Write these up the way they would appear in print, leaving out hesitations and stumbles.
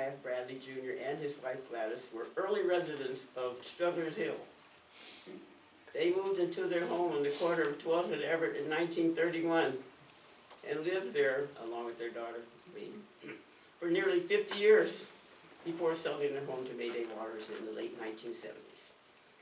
I.F. Bradley Jr. and his wife Gladys were early residents of Strugglers Hill. They moved into their home on the corner of 12th and Everett in 1931 and lived there, along with their daughter, me, for nearly 50 years before selling their home to Mayday Waters in the late 1970s.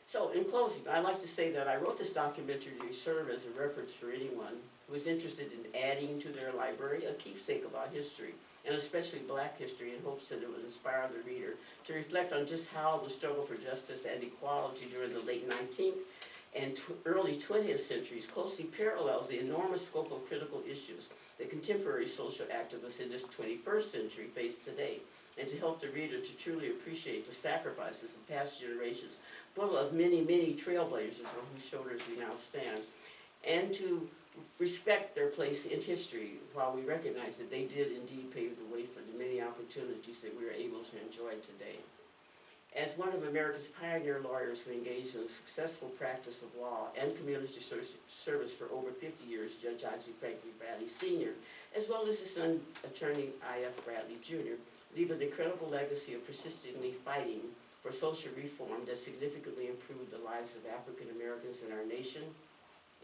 So, in closing, I'd like to say that I wrote this documentary to serve as a reference for anyone who is interested in adding to their library a keepsake about history, and especially black history, in hopes that it would inspire the reader to reflect on just how the struggle for justice and equality during the late 19th and early 20th centuries closely parallels the enormous scope of critical issues that contemporary social activists in this 21st century face today, and to help the reader to truly appreciate the sacrifices of past generations, full of many, many trailblazers on whose shoulders we now stand, and to respect their place in history while we recognize that they did indeed pave the way for the many opportunities that we are able to enjoy today. As one of America's pioneer lawyers who engaged in a successful practice of law and community service for over 50 years, Judge Isaac Franklin Bradley Sr., as well as his son, attorney I.F. Bradley Jr., leave an incredible legacy of persistently fighting for social reform that significantly improved the lives of African Americans in our nation,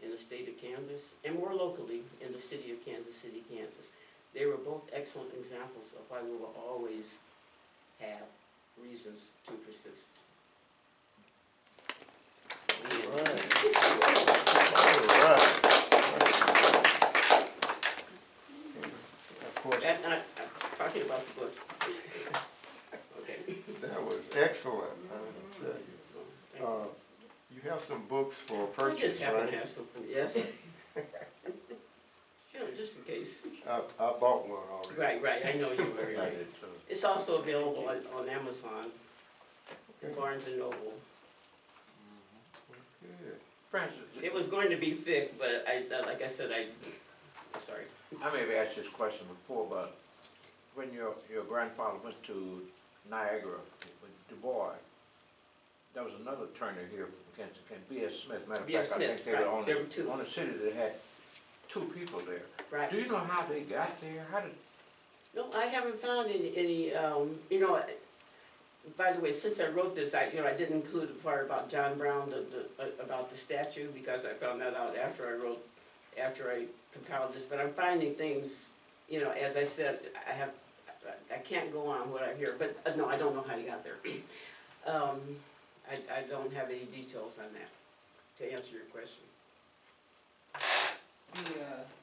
in the state of Kansas, and more locally in the city of Kansas City, Kansas. They were both excellent examples of why we will always have reasons to persist. All right. Of course, And I'm talking about the book. Okay. that was excellent. I tell you. You have some books for I purchase, just happen right? to have something, yes. Sure, just in case. I bought one already. Right, I know you were. I Right. did too. It's also available on Amazon, Barnes and Noble. Good. Francis, It was going to be thick, but like I said, sorry. I may have asked this question before, but when your grandfather went to Niagara with Du Bois, there was another attorney here from Kansas, B.S. Smith. Matter of B.S. fact, I Smith, think they were right. on There were two. the city that had two people there. Right. Do you know how they got there? How did? No, I haven't found any by the way, since I wrote this, I didn't include the part about John Brown, about the statue, because I found that out after I compiled this, but I'm finding things, as I said, I can't go on what I hear, but no, I don't know how you got there. I don't have any details on that, to answer your question. The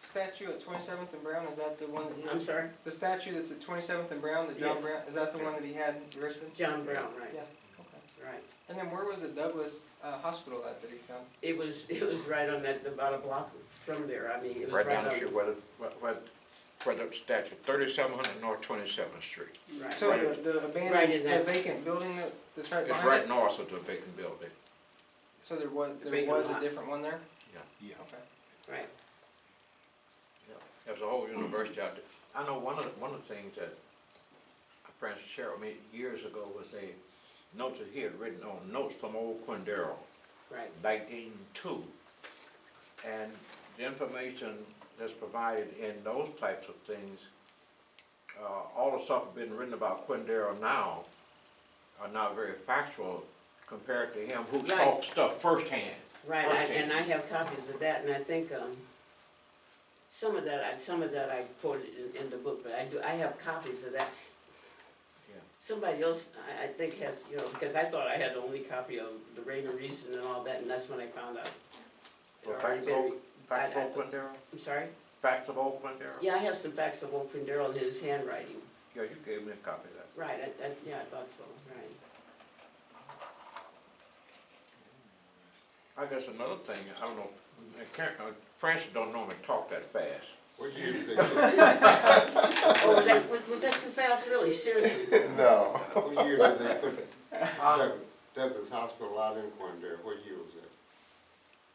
statue at 27th and Brown, is that the one that he... I'm sorry? The statue that's at 27th and Brown, the John Yes. Brown, is that the one that he had in the residence? John Brown, right, Yeah, okay. right. And then where was the Douglas Hospital at that he found? It was right on that, about a block from there, I mean, it was Right right down the on. street where the statue, 3700 North 27th Street. Right. So Right. the abandoned, Right in that- the vacant building that's right It's behind right it? north of the vacant building. So there was vacant a lot. different one there? Yeah. Okay. Right. There's a whole university out there. I know one of the things that Francis Sherrill made years ago was notes that he had written on Notes from Old Quindaro, Right. 1902. And the information that's provided in those types of things, all the stuff that's been written about Quindaro now are not very factual compared to him who saw Right. stuff firsthand. Right, Firsthand. and I have copies of that, and I think, some of that I quoted in the book, but I have copies of that. Yeah. Somebody else, I think has, because I thought I had the only copy of the Reign of Reason and all that, and that's when I found out. it Well, already facts of I- Old Quindaro? I'm sorry? Facts of Old Quindaro? Yeah, I have some facts of Old Quindaro in his handwriting. Yeah, you gave me a copy of that. Right, I thought so, right. I guess another thing, I don't know, Francis don't normally talk that fast. What year did they Oh, was that too fast, really, seriously? No. What year did they put Douglas Hospital out in Quindaro? What year was it?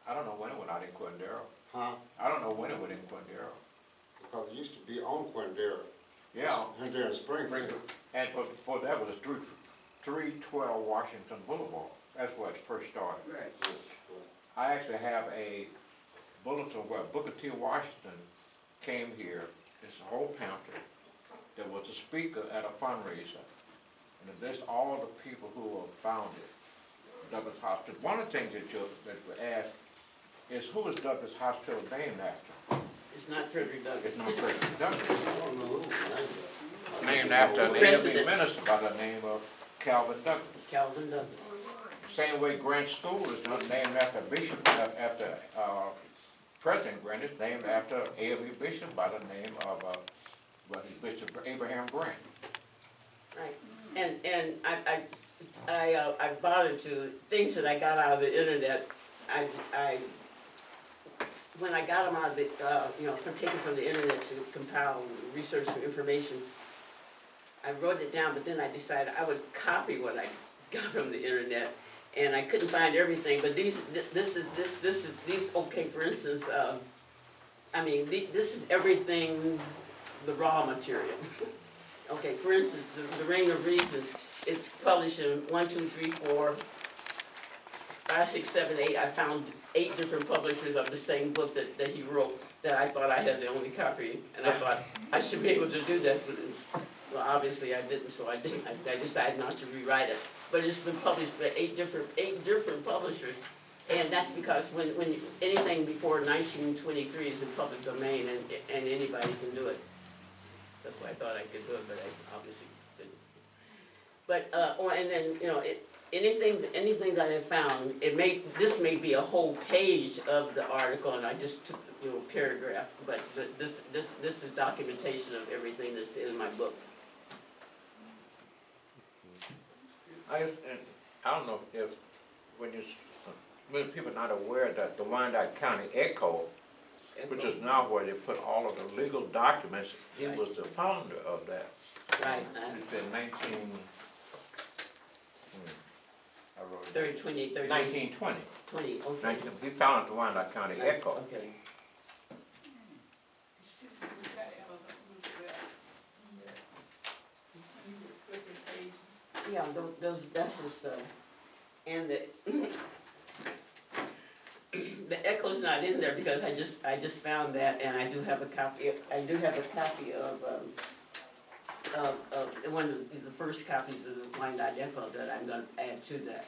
I don't know when it went out in Quindaro. Huh? I don't know when it went in Quindaro. Because it used to be on Quindaro. Yeah, There in Springfield. and before that was 312 Washington Boulevard. That's where it first started. Right. I actually have a bulletin where Booker T. Washington came here. It's a whole pamphlet. There was a speaker at a fundraiser, and it lists all the people who have founded Douglas Hospital. One of the things that you ask is, who is Douglas Hospital named after? It's not Frederick Douglass. It's not Frederick Douglass. I don't know who was Named after an President. AME minister by the name of Calvin Douglas. Calvin Douglas. Same way Grant School is not named after Bishop, after President Grant, it's named after AME Bishop by the name of Bishop Abraham Grant. Right, and I bothered to, things that I got out of the internet, when I got them out of the, taken from the internet to compile, research some information, I wrote it down, but then I decided I would copy what I got from the internet, and I couldn't find everything, but these, okay, for instance, this is everything, the raw material. Okay, for instance, the Ring of Reasons, it's published in 1, 2, 3, 4, 5, 6, 7, 8. I found 8 different publishers of the same book that he wrote, that I thought I had the only copy, and I thought I should be able to do this, but well, obviously I didn't, so I decided not to rewrite it. But it's been published by 8 different publishers, and that's because when anything before 1923 is in public domain, and anybody can do it. That's why I thought I could do it, but I obviously didn't. But, and then, anything that I found, this may be a whole page of the article, and I just took the little paragraph, but this is documentation of everything that's in my book. I don't know if, when people are not aware that the Wyandotte County Echo, which is now where they put all of the legal documents, he was the founder of that. Right. It's in 1920. 20, okay. He founded the Wyandotte County Echo. Okay. Yeah, that's just, and the Echo's not in there because I just found that, and I do have a copy of one of the first copies of the Wyandotte Echo that I'm gonna add to that.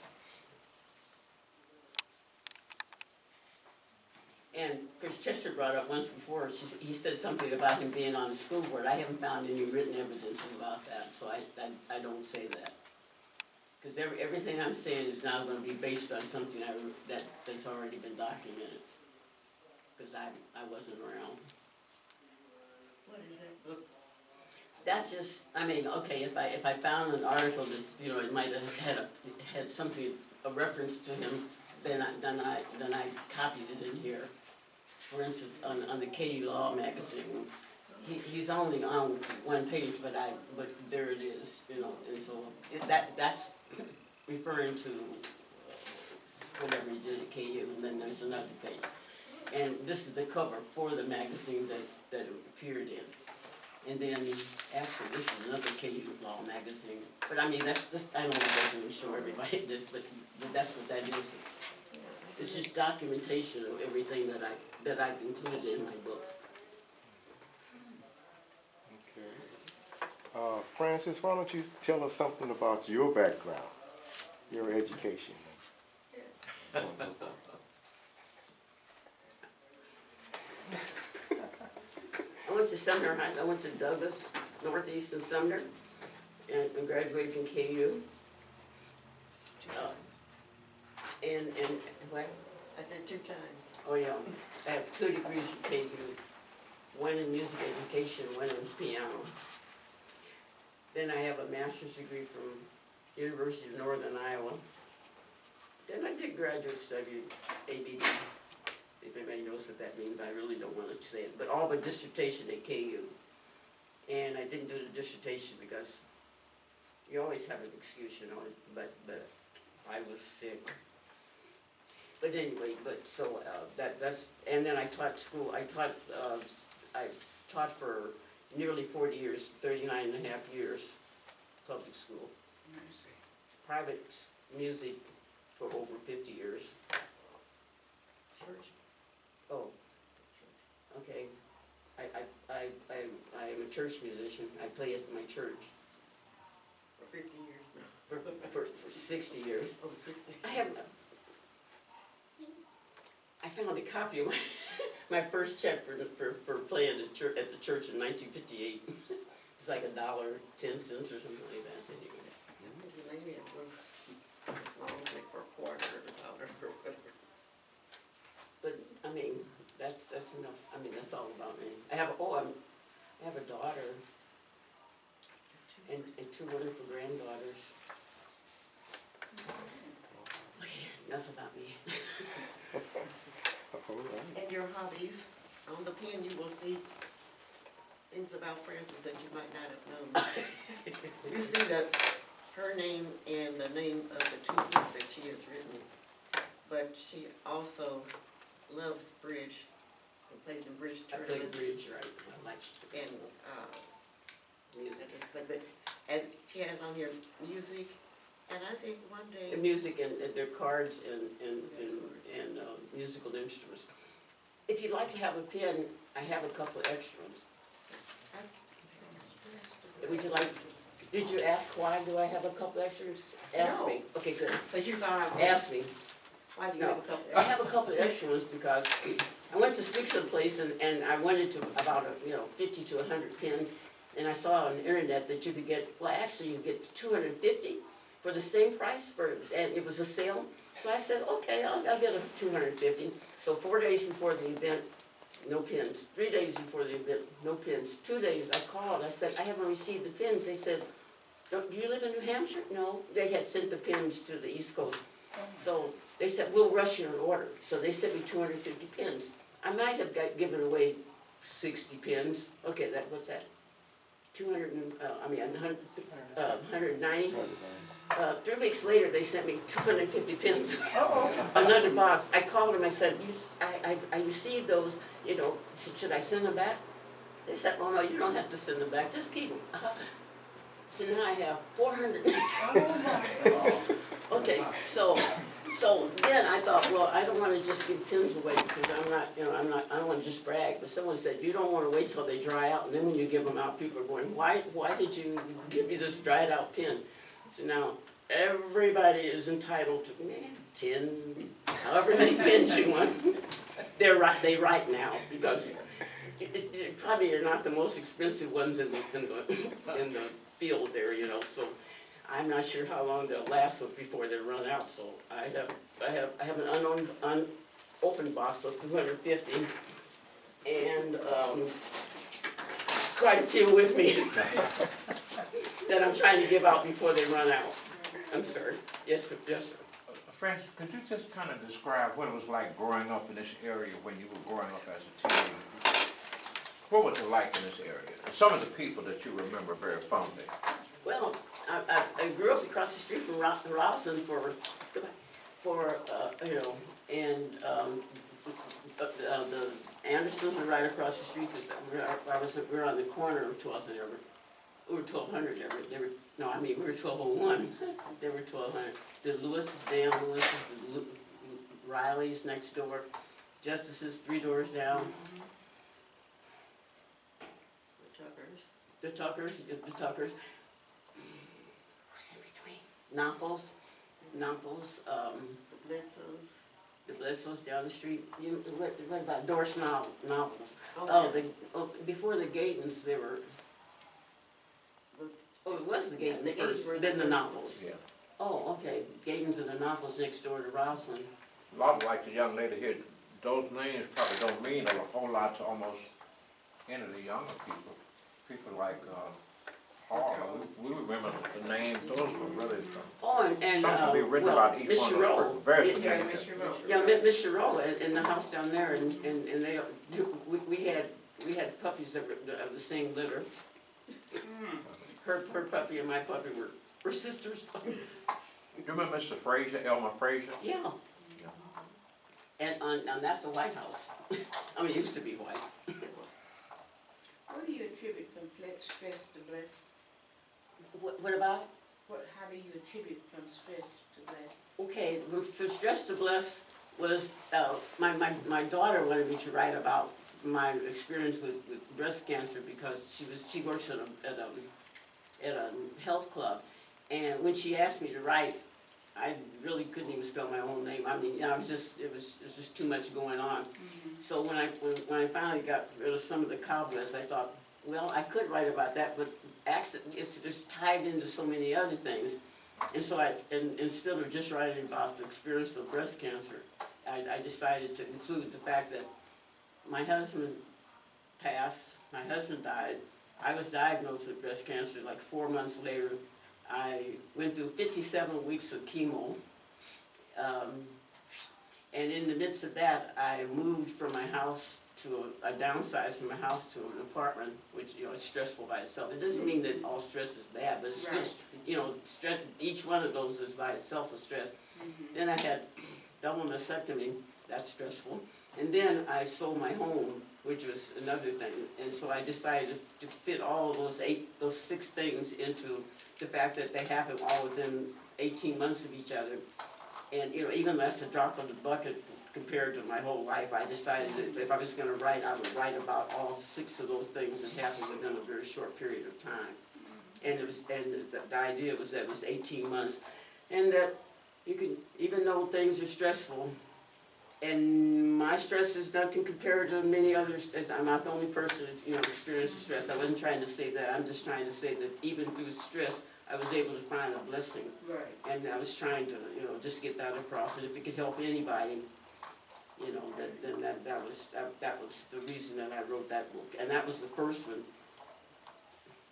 And Chris Chester brought up once before, he said something about him being on the school board. I haven't found any written evidence about that, so I don't say that. Because everything I'm saying is now gonna be based on something that's already been documented. Because I wasn't around. What is that book? That's just, okay, if I found an article that's, it might have had something, a reference to him, then I copied it in here. For instance, on the KU Law magazine, he's only on one page, but there it is, and so that's referring to whatever he did at KU, and then there's another page. And this is the cover for the magazine that it appeared in. And then, actually, this is another KU Law magazine. But that's, I don't know if I can show everybody this, but that's what that is. It's just documentation of everything that I've included in my book. Okay. Francis, why don't you tell us something about your background, your education? I went to Sumner High, I went to Douglas, Northeast and Sumner, and graduated from KU. And what? I said 2 times. Oh yeah, I have 2 degrees from KU, one in music education, one in piano. Then I have a master's degree from University of Northern Iowa. Then I did graduate study at ABD. If anybody knows what that means, I really don't want to say it, but all but dissertation at KU. And I didn't do the dissertation because you always have an excuse, but I was sick. But anyway, that's, and then I taught school, I taught for nearly 40 years, 39 and a half years, public school. Private music for over 50 years. Church. Oh, okay. I am a church musician. I play at my church. For 50 years. 60 years. Oh, 60. I found a copy of my first check for playing at the church in 1958. It's like $1.10 or something like that, anyway. Maybe it was only for a quarter or $1 or whatever. But, I mean, that's enough, I mean, that's all about me. I have a daughter and two wonderful granddaughters. Okay, enough about me. And your hobbies, on the pen you will see things about Frances that you might not have known. You see that her name and the name of the 2 books that she has written, but she also loves bridge and plays in bridge I play tournaments. bridge, right, I like And, music. and she has on here music, and I think one The day, music and their cards and musical instruments. If you'd like to have a pen, I have a couple of extra ones. Would you like, did you ask why do I have a couple extras? Ask me. Okay, good. but you thought I was, Ask me. why do you No, have a couple? I have a couple of extra ones because I went to speak someplace and I wanted to about 50 to 100 pins, and I saw on the internet that you could get, well, actually you get 250 for the same price and it was a sale. So I said, okay, I'll get a 250. So 4 days before the event, no pins. 3 days before the event, no pins. 2 days, I called, I said, I haven't received the pins. They said, do you live in New Hampshire? No, they had sent the pins to the East Coast. So they said, we'll rush your order. So they sent me 250 pins. I might have given away 60 pins. Okay, what's that? 190. 3 weeks later, they sent me 250 pins. Another box. I called them, I said, I received those, should I send them back? They said, oh no, you don't have to send them back, just keep them. So now I have 400. Okay, so then I thought, well, I don't want to just give pins away because I don't want to just brag. But someone said, you don't want to wait till they dry out, and then when you give them out, people are going, why did you give me this dried out pin? So now everybody is entitled to 10, however many pins you want. They write now because it probably are not the most expensive ones in the field there, So I'm not sure how long they'll last before they run out. So I have an unopened box of 250 and quite a few with me that I'm trying to give out before they run out. I'm sorry. Yes, sir. Yes, sir. Francis, could you just kind of describe what it was like growing up in this area when you were growing up as a teenager? What was it like in this area? And some of the people that you remember very fondly. Well, I grew up across the street from Robinson and the Andersons were right across the street because we were on the corner of 12th and Everett. We were 1200 Everett. We were 1201. They were 1200. The Lewis's, Dan Lewis's, the Riley's next door, Justice's 3 doors down. The Tuckers. What's in between? Knopfels, the Bledsoes down the street. What about Doris Novels? Before the Gatons, they were. Oh, it was the Gatons first, then the Novels. Yeah. Oh, okay. Gatons and the Novels next door to Roslyn. A lot like the young lady here, those names probably don't mean a whole lot to almost any of the younger people. People like Harlan, we remember the names, those were really something to be written about each Miss one of Sherrill. those. Very Yeah, significant. Miss Sherrill. Yeah, Miss Sherrill in the house down there, and we had puppies that were of the same litter. Her puppy and my puppy were sisters. You remember Mr. Frazier, Elmer Frazier? Yeah. And that's the White House. I mean, it used to be white. What do you attribute from stress to bless? What about it? How do you attribute from stress to bless? Okay, for Stress to Bless was, my daughter wanted me to write about my experience with breast cancer because she works at a health club. And when she asked me to write, I really couldn't even spell my own name. I mean, you know, it was just too much going on. So when I finally got rid of some of the cobwebs, I thought, well, I could write about that, but actually, it's just tied into so many other things. And so instead of just writing about the experience of breast cancer, I decided to include the fact that my husband passed, my husband died, I was diagnosed with breast cancer like 4 months later. I went through 57 weeks of chemo. And in the midst of that, I moved from my house I downsized from my house to an apartment, which, you know, is stressful by itself. It doesn't mean that all stress is bad, but it's Right. just, you know, each one of those is by itself a stress. Then I had double mastectomy, that's stressful. And then I sold my home, which was another thing. And so I decided to fit all of those 6 things into the fact that they happened all within 18 months of each other. And, you know, even that's a drop in the bucket compared to my whole life. I decided that if I was gonna write, I would write about all 6 of those things that happened within a very short period of time. And the idea was that it was 18 months. And that you can, even though things are stressful, and my stress is nothing compared to many others, I'm not the only person that, you know, experiences stress. I wasn't trying to say that, I'm just trying to say that even through stress, I was able to find a blessing. Right. And I was trying to, you know, just get that across, and if it could help anybody, you know, then that was the reason that I wrote that book. And that was the first one.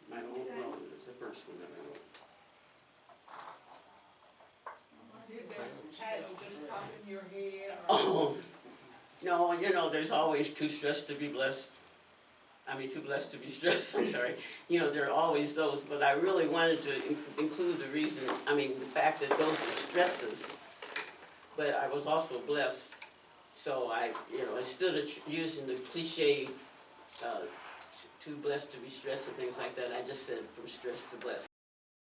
My own, well, it was the first one that I wrote. Did that title just pop in your head? Or? Oh, no, you know, there's always too stressed to be blessed. I mean, too blessed to be stressed, I'm sorry. You know, there are always those, but I really wanted to include the reason, I mean, the fact that those are stresses, but I was also blessed. So I, you know, instead of using the cliche, too blessed to be stressed and things like that, I just said from stress to blessed.